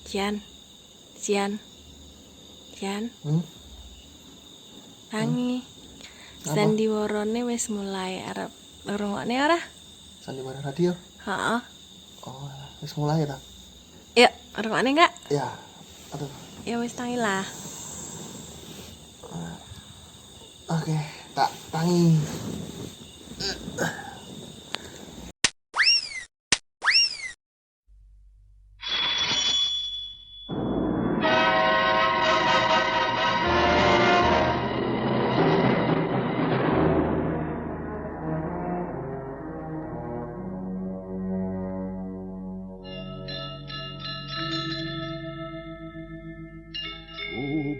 Cian, Cian, Cian, tangi. Sandiwarane wis mulai arep ngrungokne ora? Sandiwara radio. Heeh. Oh, wis mulai ta? Ya, ngrungokne enggak? Ya. Aduh. Ya wis tangi lah. Oke, tak tangi.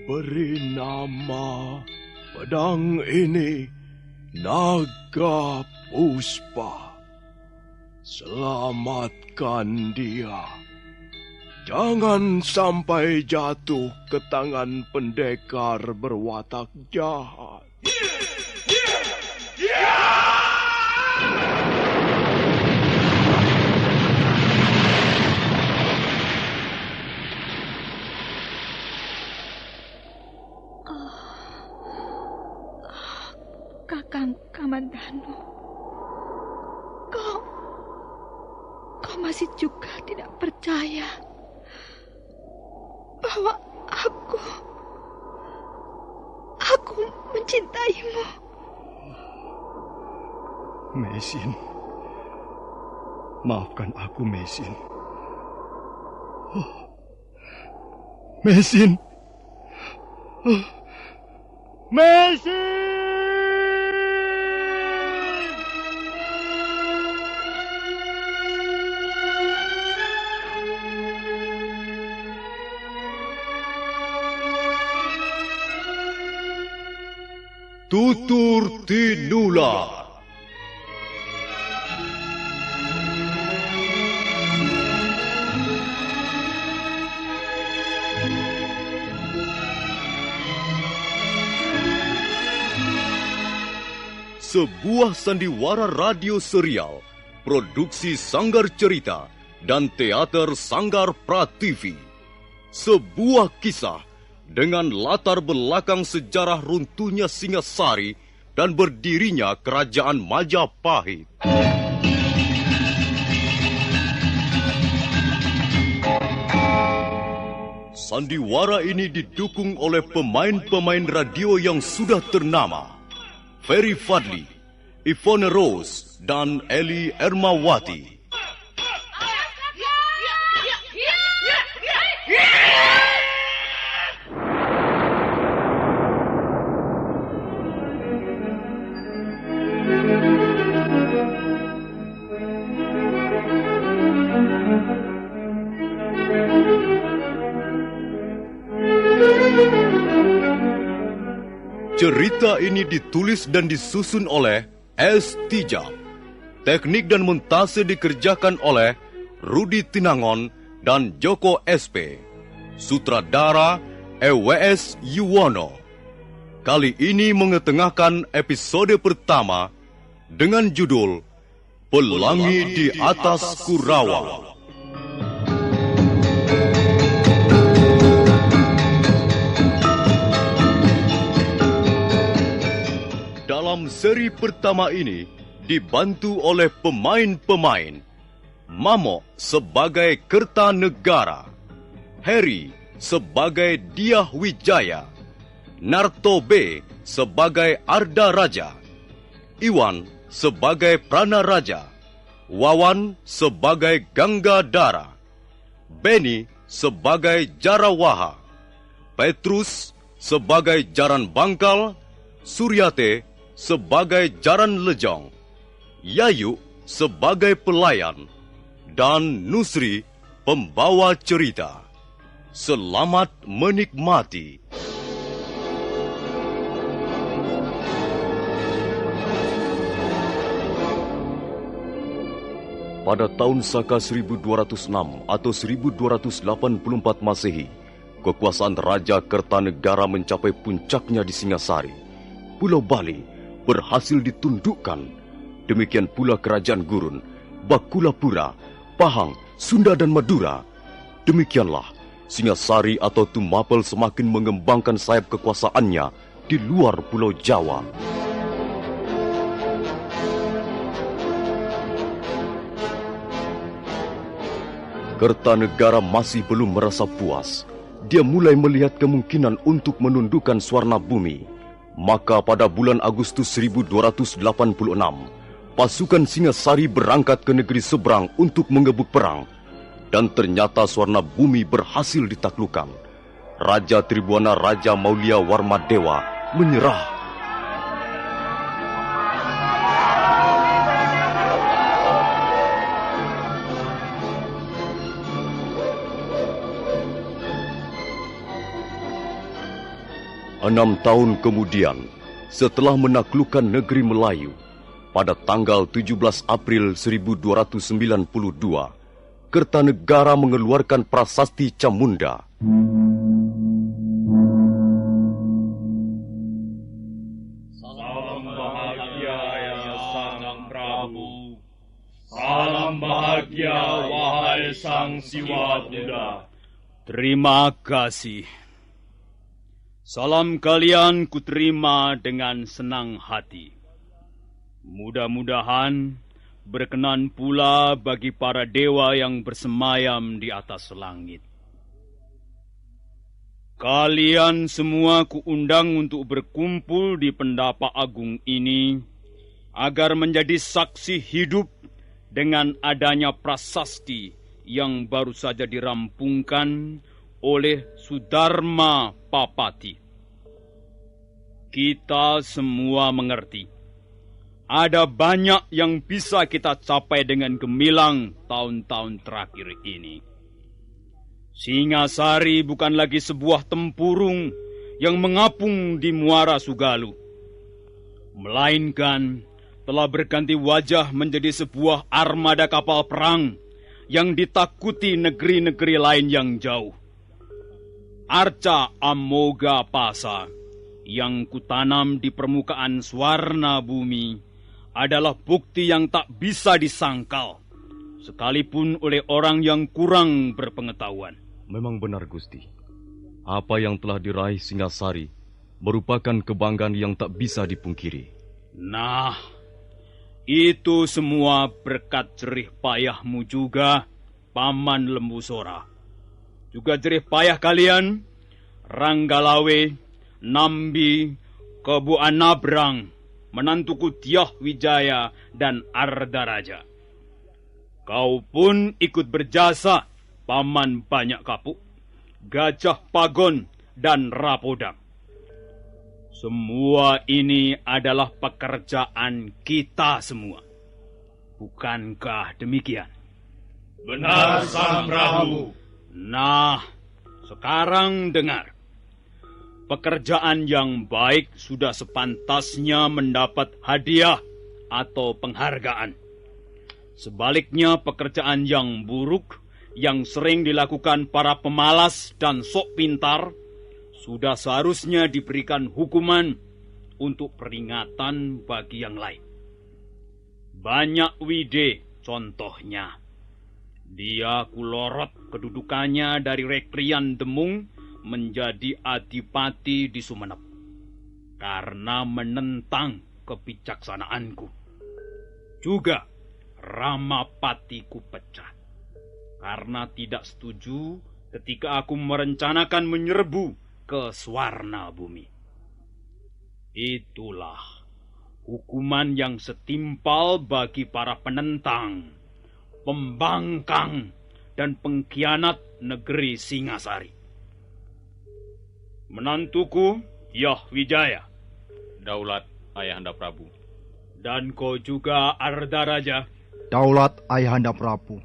Beri nama pedang ini Naga Puspa. Selamatkan dia. Jangan sampai jatuh ke tangan pendekar berwatak jahat. Kakang Kamandanu, kau masih juga tidak percaya bahwa aku mencintaimu. Mesin, maafkan aku, Mesin. Mesin, Mesin. Tutur Tinular. Sebuah sandiwara radio serial, produksi Sanggar Cerita dan Teater Sanggar Prativi. Sebuah kisah dengan latar belakang sejarah runtuhnya Singasari dan berdirinya Kerajaan Majapahit. Sandiwara ini didukung oleh pemain-pemain radio yang sudah ternama. Ferry Fadli, Ivone Rose, dan Eli Ermawati. Cerita ini ditulis dan disusun oleh S. Tijab. Teknik dan montase dikerjakan oleh Rudi Tinangon dan Joko SP. Sutradara EWS Yuwono. Kali ini mengetengahkan episode pertama dengan judul Pelangi di Atas Kurawa. Dalam seri pertama ini dibantu oleh pemain-pemain Mamo sebagai Kertanegara, Harry sebagai Diah Wijaya, Narto B sebagai Arda Raja, Iwan sebagai Prana Raja, Wawan sebagai Gangga Dara, Benny sebagai Jarawaha, Petrus sebagai Jaran Bangkal, Suryate sebagai Jaran Lejong, Yayu sebagai pelayan, dan Nusri pembawa cerita. Selamat menikmati. Pada tahun Saka 1206 atau 1284 Masehi, kekuasaan Raja Kertanegara mencapai puncaknya di Singasari. Pulau Bali berhasil ditundukkan. Demikian pula Kerajaan Gurun, Bakulapura, Pahang, Sunda dan Madura. Demikianlah Singasari atau Tumapel semakin mengembangkan sayap kekuasaannya di luar Pulau Jawa. Kertanegara masih belum merasa puas. Dia mulai melihat kemungkinan untuk menundukkan Swarnabumi. Maka pada bulan Agustus 1286, pasukan Singasari berangkat ke negeri seberang untuk mengebuk perang. Dan ternyata Swarnabumi berhasil ditaklukkan. Raja Tribuana Raja Maulia Warmadewa menyerah. Enam tahun kemudian, setelah menaklukkan negeri Melayu, pada tanggal 17 April 1292, Kertanegara mengeluarkan prasasti Camunda. Salam bahagia ya Sang Prabu. Salam bahagia wahai Sang Siwa Buddha. Terima kasih. Salam kalian kuterima dengan senang hati. Mudah-mudahan berkenan pula bagi para dewa yang bersemayam di atas langit. Kalian semua kuundang untuk berkumpul di Pendapa Agung ini agar menjadi saksi hidup dengan adanya prasasti yang baru saja dirampungkan oleh Sudarma Papati. Kita semua mengerti, ada banyak yang bisa kita capai dengan gemilang tahun-tahun terakhir ini. Singasari bukan lagi sebuah tempurung yang mengapung di Muara Sugalu, melainkan telah berganti wajah menjadi sebuah armada kapal perang yang ditakuti negeri-negeri lain yang jauh. Arca Amoga Pasa yang kutanam di permukaan Swarnabumi adalah bukti yang tak bisa disangkal, sekalipun oleh orang yang kurang berpengetahuan. Memang benar, Gusti. Apa yang telah diraih Singasari merupakan kebanggaan yang tak bisa dipungkiri. Nah, itu semua berkat jerih payahmu juga, Paman Lembusora. Juga jerih payah kalian, Ranggalawe, Nambi, Kebu Anabrang, menantuku Tiah Wijaya dan Ardaraja. Kau pun ikut berjasa, Paman Banyak Kapuk, Gajah Pagon, dan Rapodang. Semua ini adalah pekerjaan kita semua. Bukankah demikian? Benar, Sang Prabu. Nah, sekarang dengar. Pekerjaan yang baik sudah sepantasnya mendapat hadiah atau penghargaan. Sebaliknya, pekerjaan yang buruk yang sering dilakukan para pemalas dan sok pintar sudah seharusnya diberikan hukuman untuk peringatan bagi yang lain. Banyak Wide contohnya. Dia kulorot kedudukannya dari Rekrian Demung menjadi adipati di Sumenep karena menentang kebijaksanaanku. Juga Ramapati kupecat karena tidak setuju ketika aku merencanakan menyerbu ke Swarnabumi. Itulah hukuman yang setimpal bagi para penentang, pembangkang, dan pengkhianat negeri Singasari. Menantuku, Yah Wijaya. Daulat Ayahanda Prabu. Dan kau juga, Ardaraja. Daulat Ayahanda Prabu.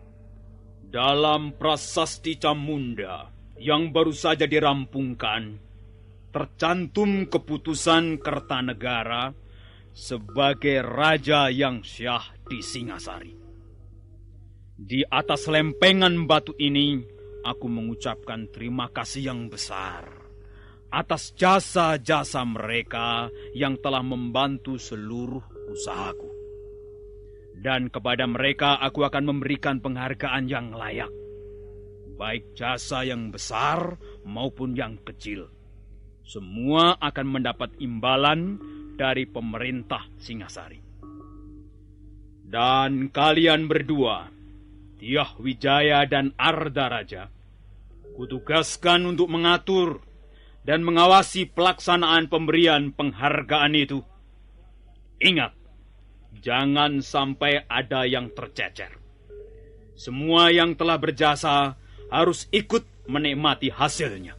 Dalam prasasti Camunda yang baru saja dirampungkan, tercantum keputusan Kertanegara sebagai raja yang syah di Singasari. Di atas lempengan batu ini, aku mengucapkan terima kasih yang besar atas jasa-jasa mereka yang telah membantu seluruh usahaku. Dan kepada mereka aku akan memberikan penghargaan yang layak. baik jasa yang besar maupun yang kecil. Semua akan mendapat imbalan dari pemerintah Singasari. Dan kalian berdua, Tiah Wijaya dan Arda Raja, kutugaskan untuk mengatur dan mengawasi pelaksanaan pemberian penghargaan itu. Ingat, jangan sampai ada yang tercecer. Semua yang telah berjasa harus ikut menikmati hasilnya.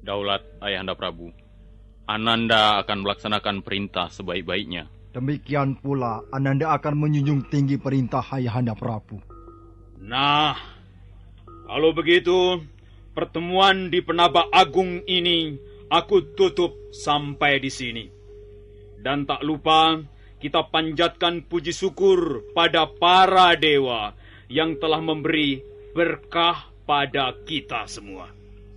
Daulat Ayahanda Prabu, Ananda akan melaksanakan perintah sebaik-baiknya. Demikian pula Ananda akan menjunjung tinggi perintah Ayahanda Prabu. Nah, kalau begitu, pertemuan di Penaba Agung ini aku tutup sampai di sini. Dan tak lupa, kita panjatkan puji syukur pada para dewa yang telah memberi berkah pada kita semua.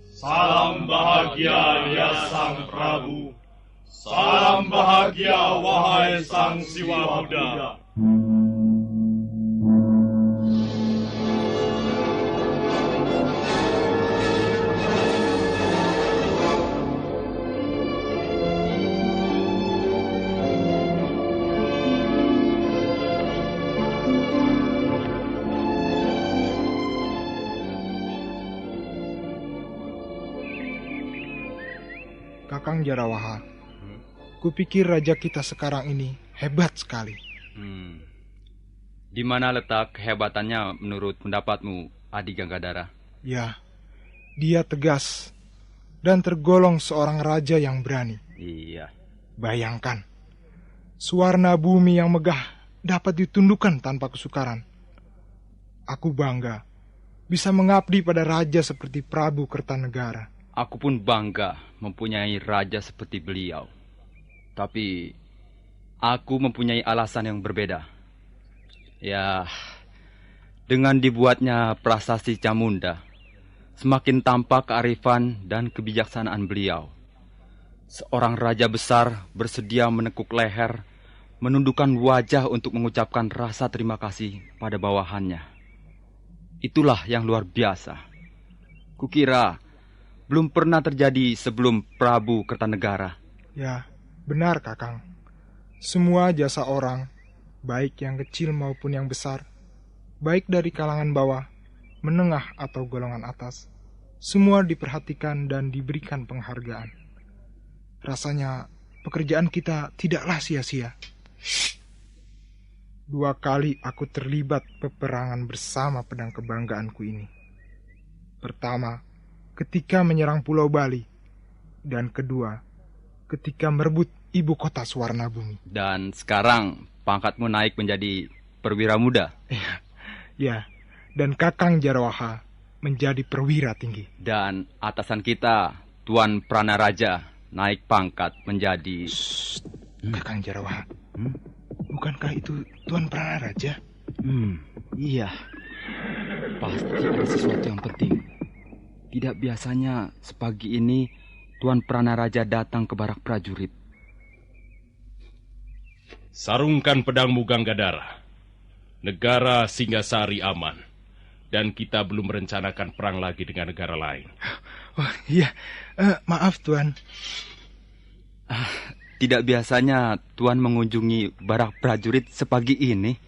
Salam bahagia ya Sang Prabu. Salam bahagia wahai Sang Siwa Muda. Kakang Jarawaha, kupikir raja kita sekarang ini hebat sekali. Di mana letak kehebatannya menurut pendapatmu, Adi Ganggadara? Ya, dia tegas dan tergolong seorang raja yang berani. Iya. Bayangkan, Swarna Bumi yang megah dapat ditundukkan tanpa kesukaran. Aku bangga bisa mengabdi pada raja seperti Prabu Kertanegara. Aku pun bangga mempunyai raja seperti beliau. Tapi aku mempunyai alasan yang berbeda. Ya, dengan dibuatnya prasasti Camunda, semakin tampak kearifan dan kebijaksanaan beliau. Seorang raja besar bersedia menekuk leher, menundukkan wajah untuk mengucapkan rasa terima kasih pada bawahannya. Itulah yang luar biasa. Kukira belum pernah terjadi sebelum Prabu Kertanegara. Ya, benar Kakang. Semua jasa orang, baik yang kecil maupun yang besar, baik dari kalangan bawah, menengah atau golongan atas, semua diperhatikan dan diberikan penghargaan. Rasanya pekerjaan kita tidaklah sia-sia. 2 kali aku terlibat peperangan bersama pedang kebanggaanku ini. Pertama, ketika menyerang Pulau Bali, dan kedua, ketika merebut ibu kota Swarna Bumi. Dan sekarang pangkatmu naik menjadi perwira muda. Ya, dan Kakang Jarawaha menjadi perwira tinggi. Dan atasan kita, Tuan Pranaraja, naik pangkat menjadi... Kakang Jarawaha, bukankah itu Tuan Pranaraja? Iya. Pasti ada sesuatu yang penting. Tidak biasanya sepagi ini Tuan Pranaraja datang ke barak prajurit. Sarungkan pedangmu Ganggadara. Negara Singasari aman. Dan kita belum merencanakan perang lagi dengan negara lain. Oh iya, maaf Tuan. Tidak biasanya Tuan mengunjungi barak prajurit sepagi ini.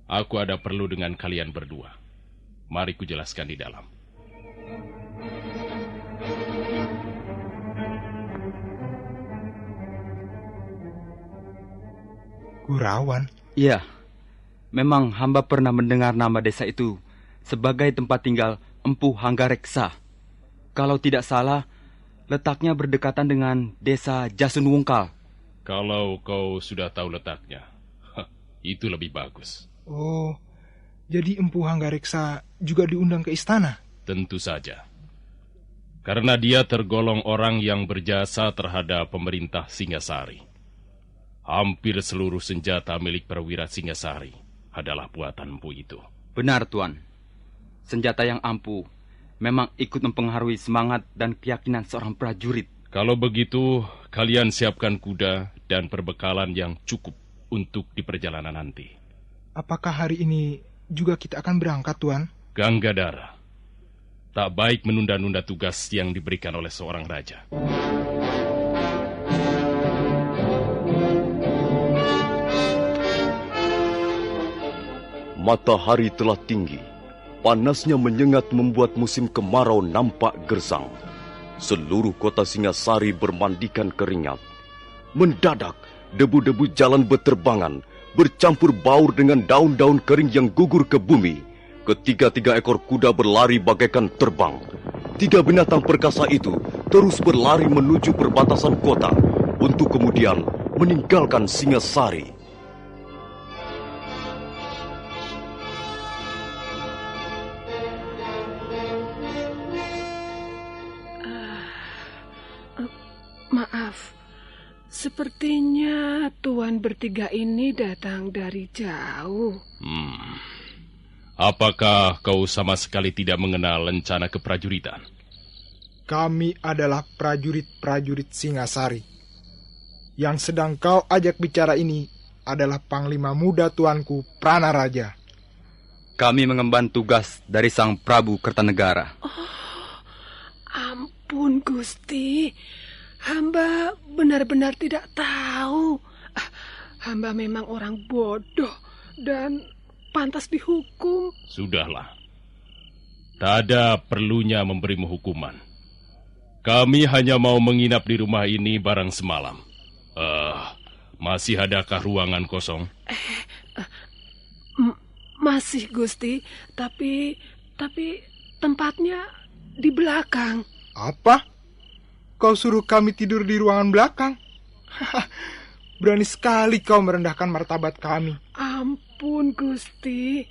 Aku ada perlu dengan kalian berdua. Mari kujelaskan di dalam. Gurawan? Iya, memang hamba pernah mendengar nama desa itu sebagai tempat tinggal Empu Hanggareksa. Kalau tidak salah, letaknya berdekatan dengan desa Jasun Wungkal. Kalau kau sudah tahu letaknya, itu lebih bagus. Oh, jadi Empu Hanggareksa juga diundang ke istana? Tentu saja. Karena dia tergolong orang yang berjasa terhadap pemerintah Singasari. Hampir seluruh senjata milik perwira Singasari adalah buatan Empu itu. Benar, Tuan. Senjata yang ampuh memang ikut mempengaruhi semangat dan keyakinan seorang prajurit. Kalau begitu, kalian siapkan kuda dan perbekalan yang cukup untuk di perjalanan nanti. Apakah hari ini juga kita akan berangkat, Tuan? Ganggadara, tak baik menunda-nunda tugas yang diberikan oleh seorang raja. Matahari telah tinggi. Panasnya menyengat membuat musim kemarau nampak gersang. Seluruh kota Singasari bermandikan keringat. Mendadak, debu-debu jalan berterbangan, bercampur baur dengan daun-daun kering yang gugur ke bumi. Ketiga-tiga ekor kuda berlari bagaikan terbang. Tiga binatang perkasa itu terus berlari menuju perbatasan kota untuk kemudian meninggalkan Singasari. Maaf, sepertinya tuan bertiga ini datang dari jauh. Apakah kau sama sekali tidak mengenal lencana keprajuritan? Kami adalah prajurit-prajurit Singasari. Yang sedang kau ajak bicara ini adalah Panglima Muda tuanku Pranaraja. Kami mengemban tugas dari Sang Prabu Kertanegara. Ampun Gusti, hamba benar-benar tidak tahu. Hamba memang orang bodoh dan pantas dihukum. Sudahlah. Tak ada perlunya memberimu hukuman. Kami hanya mau menginap di rumah ini barang semalam. Masih adakah ruangan kosong? Masih Gusti, tapi tempatnya di belakang. Apa? Kau suruh kami tidur di ruangan belakang? Berani sekali kau merendahkan martabat kami. Ampun Gusti,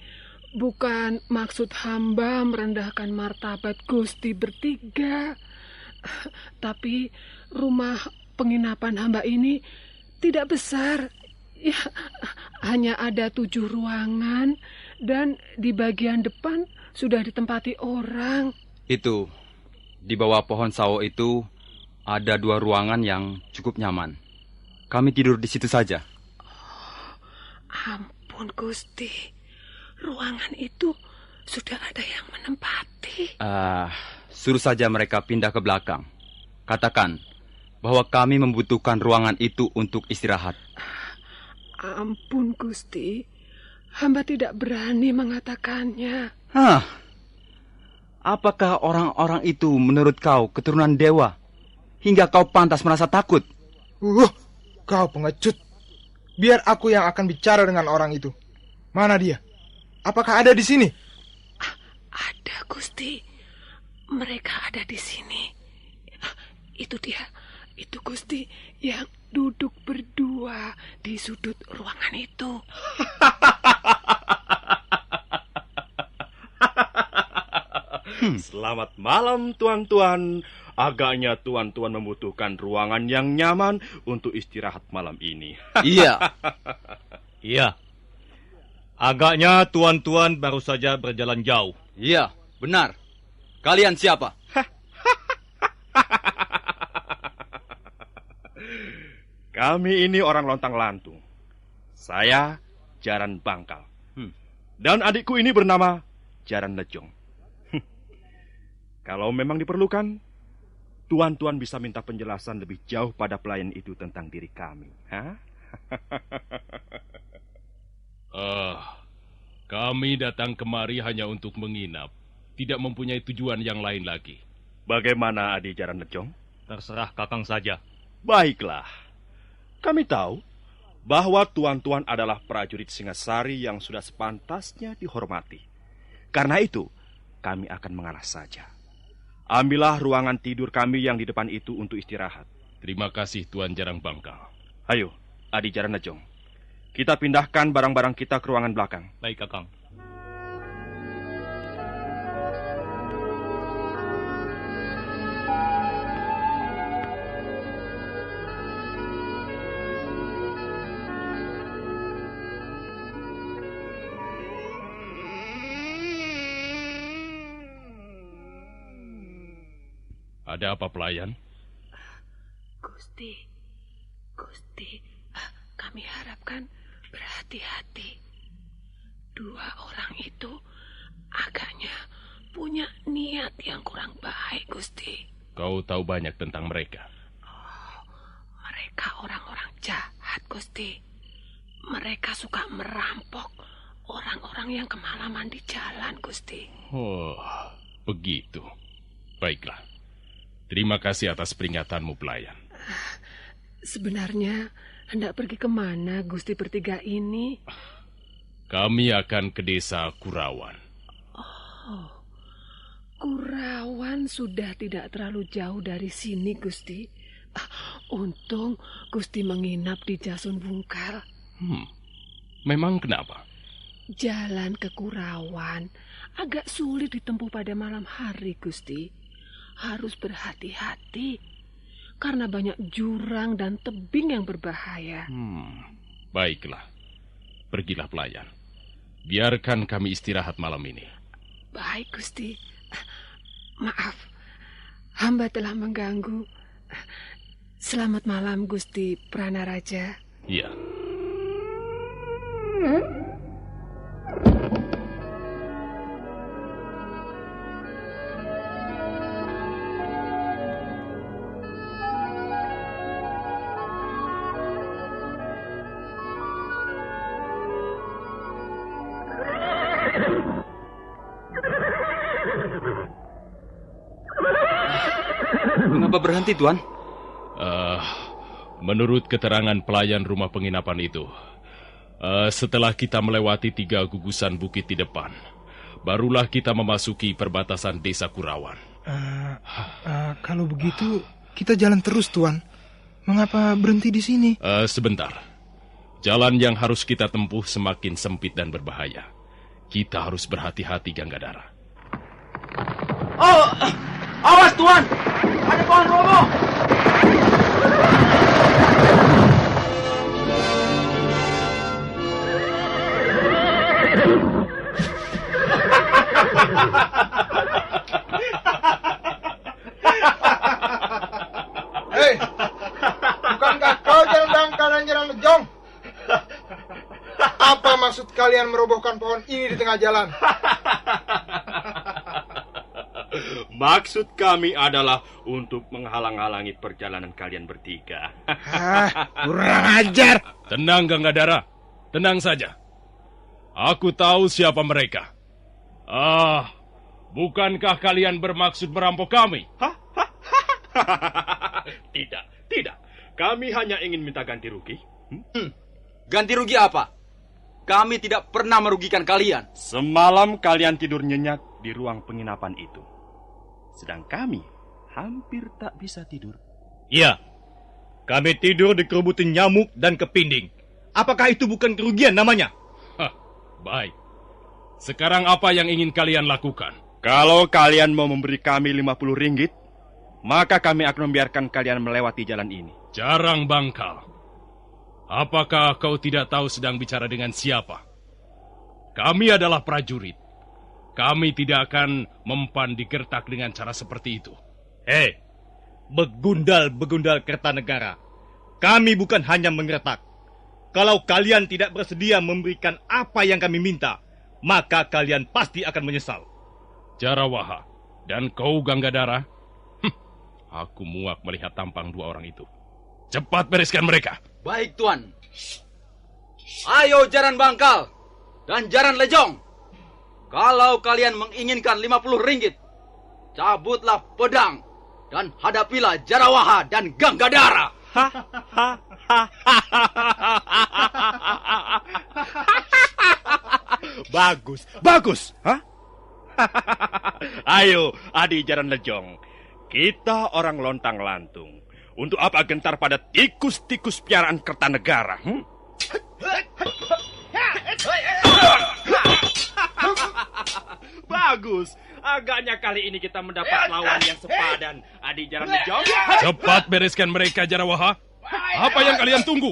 bukan maksud hamba merendahkan martabat Gusti bertiga. Tapi rumah penginapan hamba ini tidak besar. Ya, hanya ada 7 ruangan dan di bagian depan sudah ditempati orang. Itu, di bawah pohon sawo itu ada 2 ruangan yang cukup nyaman. Kami tidur di situ saja. Ampun Gusti, ruangan itu sudah ada yang menempati. Suruh saja mereka pindah ke belakang. Katakan bahwa kami membutuhkan ruangan itu untuk istirahat. Ampun Gusti, hamba tidak berani mengatakannya. Apakah orang-orang itu menurut kau keturunan dewa hingga kau pantas merasa takut? Kau pengecut. Biar aku yang akan bicara dengan orang itu. Mana dia? Apakah ada di sini? Ada Gusti. Mereka ada di sini. Itu dia. Itu Gusti yang duduk berdua di sudut ruangan itu. Selamat malam tuan-tuan. Agaknya tuan-tuan membutuhkan ruangan yang nyaman untuk istirahat malam ini. Iya. Iya. Agaknya tuan-tuan baru saja berjalan jauh. Iya, benar. Kalian siapa? Kami ini orang lontang-lantung. Saya Jaran Bangkal. Dan adikku ini bernama Jaran Lejong. Kalau memang diperlukan, tuan-tuan bisa minta penjelasan lebih jauh pada pelayan itu tentang diri kami. Kami datang kemari hanya untuk menginap. Tidak mempunyai tujuan yang lain lagi. Bagaimana Adi Jaran Lejong? Terserah Kakang saja. Baiklah. Kami tahu bahwa tuan-tuan adalah prajurit Singasari yang sudah sepantasnya dihormati. Karena itu, kami akan mengalah saja. Ambillah ruangan tidur kami yang di depan itu untuk istirahat. Terima kasih Tuan Jarang Bangkal. Ayo, Adi Jaran Lejong. Kita pindahkan barang-barang kita ke ruangan belakang. Baik, Kakang. Ada apa pelayan? Gusti, kami harapkan berhati-hati. 2 orang itu agaknya niat yang kurang baik, Gusti. Kau tahu banyak tentang mereka. Mereka orang-orang jahat, Gusti. Mereka suka merampok orang-orang yang kemalaman di jalan, Gusti. Oh, begitu. Baiklah. Terima kasih atas peringatanmu, pelayan. Sebenarnya hendak pergi kemana, Gusti bertiga ini? Kami akan ke desa Kurawan. Oh, Kurawan sudah tidak terlalu jauh dari sini, Gusti. Untung Gusti menginap di Jasun Bungkal. Memang kenapa? Jalan ke Kurawan agak sulit ditempuh pada malam hari, Gusti. Harus berhati-hati karena banyak jurang dan tebing yang berbahaya. Baiklah. Pergilah, pelayan. Biarkan kami istirahat malam ini. Baik, Gusti. Maaf, hamba telah mengganggu. Selamat malam, Gusti Pranaraja. Iya. Mengapa berhenti, Tuan? Menurut keterangan pelayan rumah penginapan itu, setelah kita melewati 3 gugusan bukit di depan, barulah kita memasuki perbatasan desa Kurawan. Kalau begitu, kita jalan terus, Tuan. Mengapa berhenti di sini? Sebentar. Jalan yang harus kita tempuh semakin sempit dan berbahaya. Kita harus berhati-hati, Ganggadara. Oh, awas, Tuan! Ada pohon roboh! Hei, bukankah kau Jaran Bangkal dan Jaran Lejong? Apa maksud kalian merobohkan pohon ini di tengah jalan? Maksud kami adalah untuk menghalang-halangi perjalanan kalian bertiga. Kurang ajar. Tenang, Ganggadara. Tenang saja. Aku tahu siapa mereka. Bukankah kalian bermaksud merampok kami? Tidak. Kami hanya ingin minta ganti rugi. Ganti rugi apa? Kami tidak pernah merugikan kalian. Semalam kalian tidur nyenyak di ruang penginapan itu. Sedang kami hampir tak bisa tidur. Iya, kami tidur di kerubutan nyamuk dan kepinding. Apakah itu bukan kerugian namanya? Baik. Sekarang apa yang ingin kalian lakukan? Kalau kalian mau memberi kami 50 ringgit, maka kami akan membiarkan kalian melewati jalan ini. Jarang Bangkal. Apakah kau tidak tahu sedang bicara dengan siapa? Kami adalah prajurit. Kami tidak akan mempan digertak dengan cara seperti itu. Hei, begundal-begundal Kertanegara. Kami bukan hanya menggertak. Kalau kalian tidak bersedia memberikan apa yang kami minta, maka kalian pasti akan menyesal. Jarawaha dan kau Ganggadara, aku muak melihat tampang 2 orang itu. Cepat bereskan mereka. Baik, Tuan. Ayo Jaran Bangkal dan Jaran Lejong. Kalau kalian menginginkan 50 ringgit, cabutlah pedang dan hadapilah Jarawaha dan Ganggadara. Bagus. Ayo, Adi Jaran Lejong. Kita orang lontang-lantung. Untuk apa gentar pada tikus-tikus piaraan Kertanegara? Bagus. Agaknya kali ini kita mendapat lawan yang sepadan. Adi Jaran Lejong. Cepat bereskan mereka, Jarawaha. Apa yang kalian tunggu?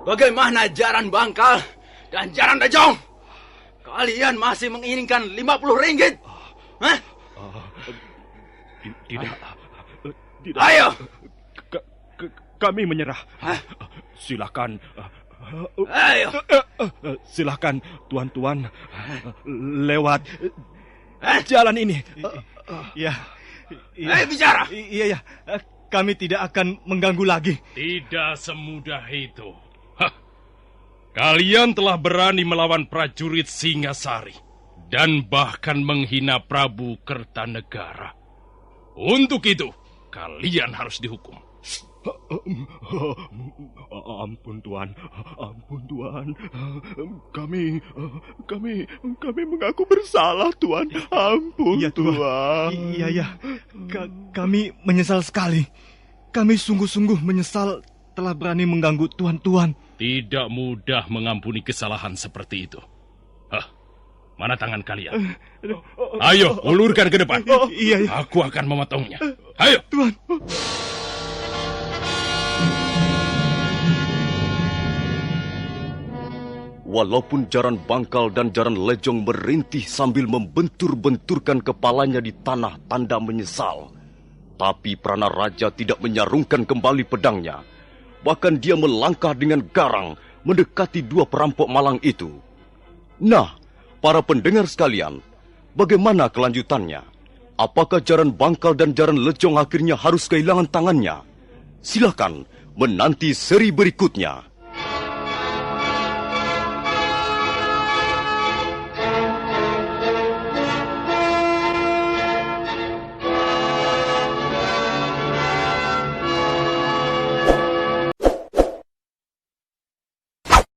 Bagaimana Jaran Bangkal dan Jaran Lejong? Kalian masih menginginkan 50 ringgit? Hah? Tidak. Ayo! Kami menyerah. Hah? Silakan. Ayo! Silakan tuan-tuan lewat jalan ini. Iya. Ayo bicara. Iya. Kami tidak akan mengganggu lagi. Tidak semudah itu. Hah. Kalian telah berani melawan prajurit Singasari dan bahkan menghina Prabu Kertanegara. Untuk itu, kalian harus dihukum. Ampun Tuan. Kami mengaku bersalah Tuan. Ampun Iya, Tuan. Iya. Kami menyesal sekali. Kami sungguh-sungguh menyesal telah berani mengganggu tuan-tuan. Tidak mudah mengampuni kesalahan seperti itu. Hah, mana tangan kalian? Ayo, ulurkan ke depan. Iya. Aku akan memotongnya. Ayo. Tuan. Walaupun Jaran Bangkal dan Jaran Lejong merintih sambil membentur-benturkan kepalanya di tanah tanda menyesal, tapi Prana Raja tidak menyarungkan kembali pedangnya. Bahkan dia melangkah dengan garang mendekati dua perampok malang itu. Nah, para pendengar sekalian, bagaimana kelanjutannya? Apakah Jaran Bangkal dan Jaran Lejong akhirnya harus kehilangan tangannya? Silakan menanti seri berikutnya.